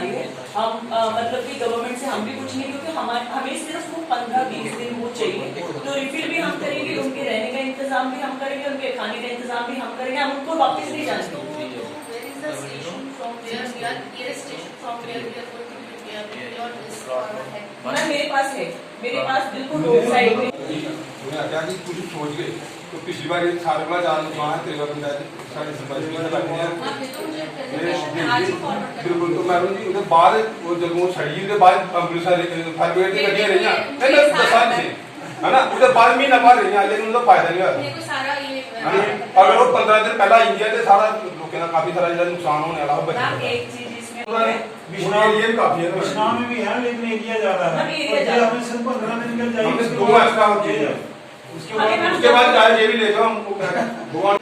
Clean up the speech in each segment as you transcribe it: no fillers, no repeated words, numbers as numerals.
रही है। हम मतलब कि गवर्नमेंट से हम भी कुछ नहीं, क्योंकि हमें सिर्फ वो 15-20 दिन वो चाहिए। तो रिफिल भी हम करेंगे, उनके रहने का इंतजाम भी हम करेंगे, उनके खाने का इंतजाम भी हम करेंगे, हम उनको वापस नहीं जाने देंगे। मेरे पास है, मेरे पास बिल्कुल रोड साइड में। क्या कि कुछ सोच गए तो पिछली बार ये सारे वाला जान वहाँ तेरा बंदा साढ़े सरपंच भी बैठे हैं बिल्कुल। तो मैं जी उधर बाद वो जब वो छड़ी उधर बाद एम्बुलेंस फायर ब्रिगेड की गड्डियां रही हैं नहीं दस से है ना, उधर बाद महीना बाद रही हैं, लेकिन उनका फायदा नहीं हुआ। अगर वो 15 दिन पहला इंडिया से सारा लोगों का काफी सारा नुकसान होने वाला है। एक चीज इसमें काफी है, विश्राम में भी है लेकिन एरिया ज्यादा है, हमें सिर्फ 15 दिन निकल जाएगी, दो एक्स्ट्रा होती है। उसके बाद चाहे ये भी ले जाओ हमको भगवान।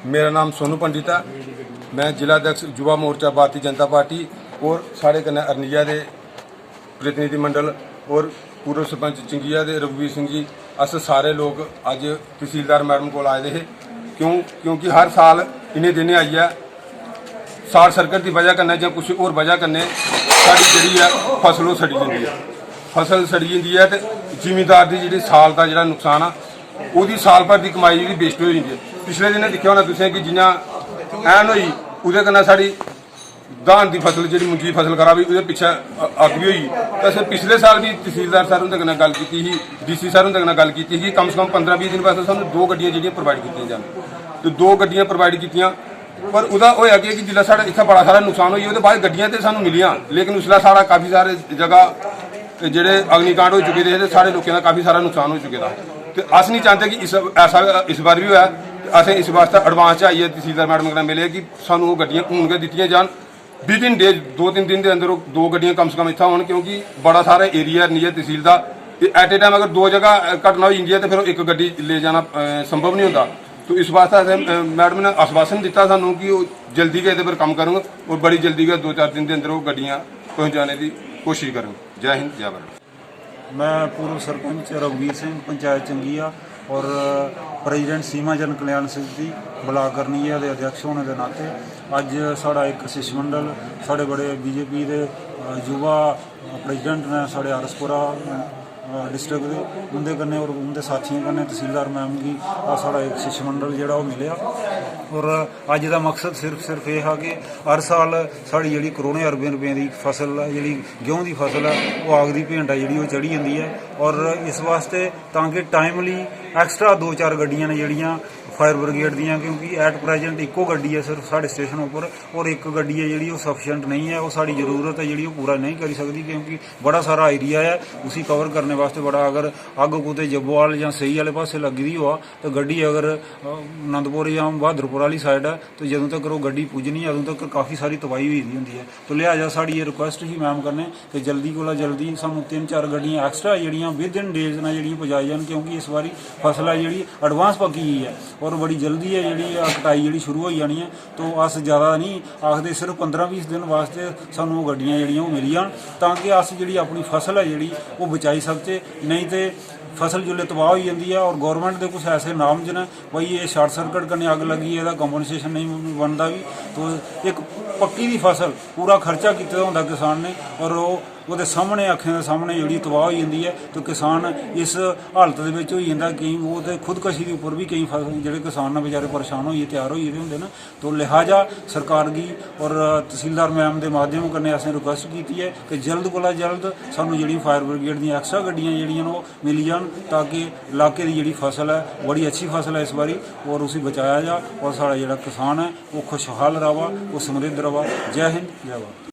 मेरा नाम सोनू पंडित है, मैं जिला अध्यक्ष युवा मोर्चा भारतीय जनता पार्टी और साढ़े कन्नै अरनिया के प्रतिनिधि मंडल और पूर्व सरपंच चिंगिया के रघुवीर सिंह जी, अस सारे लोग अज तहसीलदार मैडम को आए थे। क्योंकि हर साल इन्हें दिन आई है शॉर्ट सर्किट की वजह कन्नै जां कुछ होर वजह कन्नै साडी जिहड़ी है फसल सड़ी जाती है। फसल सड़ी जाती है तो जिमीदार की जी साल का जो नुकसान आ वो साल भर की कमाई जी वेस्ट हो जाती है। पिछले दिन दिखा होना तुसें कि जियां ऐन हुई उहदे कन्नै साडी धान की फसल जी मुंजी फसल खराब हुई, पिछे अग भी हुई। तो असें पिछले साल भी तहसीलदार सर उंदे कन्नै गल की, DC सर उंदे कन्नै गल की कि कम से कम 15-20 दिन वास्ते सानूं 2 गड्डियां जिहड़ियां प्रोवाइड कीतियां जान। तो 2 गड्डियां प्रोवाइड कीतियां, पर उहदा होया कि जिसलै साढ़े इत्थै बड़ा सारा नुकसान होई ओहदे बाद गड्डियां ते सानूं मिलियां, लेकिन उसलै साढ़ा काफ़ी सारे जगह जेह्ड़े अग्निकांड हो चुके थे, साढ़े लोगों का काफ़ी सारा नुकसान हो चुके दा। तो अस नहीं चाहते कि ऐसा इस बार भी होया। असें इस वास्ते एडवांस च आइए तहसीलदार मैडम कन्नै मिले कि सानूं ओह गड्डियां हून गै दित्तियां जान, विद इन डेज 2-3 दिन के अंदर 2 गड्डियां कम से कम इत्थै होन, क्योंकि बड़ा सारा एरिया नहीं है तहसील का। एट ए टाइम अगर 2 जगह घटना हो जाती है तो फिर एक गड्डी ले जाना संभव नहीं होता। तो इस वास्ते मैडम ने आश्वासन दिता सानूं कि वो जल्दी गै इहदे पर कम करन और बड़ी जल्दी गै 2-4 दिन के अंदर वो गड्डियां पहुँचाने की कोशिश करन। जय हिंद जय भारत। मैं पूर्व सरपंच रघुवीर सिंह पंचायत चंगिया और प्रेजिडेंट सीमा जन कल्याण समिति ब्लाक करनीया के अध्यक्ष होने के नाते अज साड़ा एक शिष्टमंडल साढ़े बड़े BJP के युवा प्रेजिडेंट ने साढ़े आरसपुरा डिस्ट्रिक्ट के उनके कन्नै और उनके साथियों कन्नै तहसीलदार मैम की साड़ा एक शिष्टमंडल जोड़ा वो मिले। और अज का मकसद सिर्फ यह है कि हर साल साड़ी जी करोड़ों अरबें रुपये की फसल जी गेहूं की फसल है वो आग की भेंट है जी चढ़ी जाती है। और इस वास्ते ताकि टाइमली एक्सट्रा 2-4 गड्डियां ने जड़ियाँ फायर ब्रिगेड दियाँ, क्योंकि एट प्रेजेंट इको गड्डी है सिर्फ साढ़े स्टेशन उपर और एक गड्डी है जी सफिशेंट नहीं है, वो साड़ी जरूरत है जी पूरा नहीं करी सकती, क्योंकि बड़ा सारा एरिया है उसी कवर करने वास्ते बड़ा। अगर अग कुते जब्बोवाल या सही वाले पासे लगी दी हुआ तो गड्डी अगर आनंदपुर या बहादुरपुर वाली साइड है तो जदों तक वो गड्डी पुजनी अदों तक काफ़ी सारी तबाही हुई होंगी है। तो लिहाजा साड़ी ये रिक्वेस्ट ही मैम करने कि जल्दी को जल्दी सानू 3-4 गड्डियां एक्सट्रा जड़ियाँ विद इन डेज ने जी पहुँचाई जान, क्योंकि इस बारी फसल है जी एडवांस पकी हुई है और बड़ी जल्दी है जी कटाई जी शुरू हो जानी है। तो अस ज़्यादा नहीं आखते, सिर्फ 15-20 दिन वास्ते सानू गड्डियां जड़ियाँ मिल जान ताकि अस जी अपनी फसल है जी वो बचाई सकते। नहीं तो फसल जो तबाह हो जाती है और गौरमेंट के कुछ ऐसे नाम ज भाई ये शॉर्ट सर्किट करने अग लगी है कंपनसेशन नहीं बनता भी। तो एक पक्की दी फसल पूरा खर्चा किया होंदा किसान ने और वो सामने अखें के सामने जी तबाह हो जाती है। तो किसान इस हालत हो जाता, कई वो तो खुदकशी के उपर भी कई जो किसान बेचारे परेशान होइए तैयार होइए होंगे ना। तो लिहाजा सरकार की और तहसीलदार मैम के माध्यम कन्नै असें रिक्वेस्ट की है कि जल्द को जल्द सानू जी फायर ब्रिगेड दी एक्स्ट्रा गड्डियां जड़ियां मिल जान ताकि इलाके की जी फसल है बड़ी अच्छी फसल है इस बारी और उसी बचाया जा और साड़ा जो किसान है वो खुशहाल रहा वो समृद्ध रहा। जय हिंद जय भारत।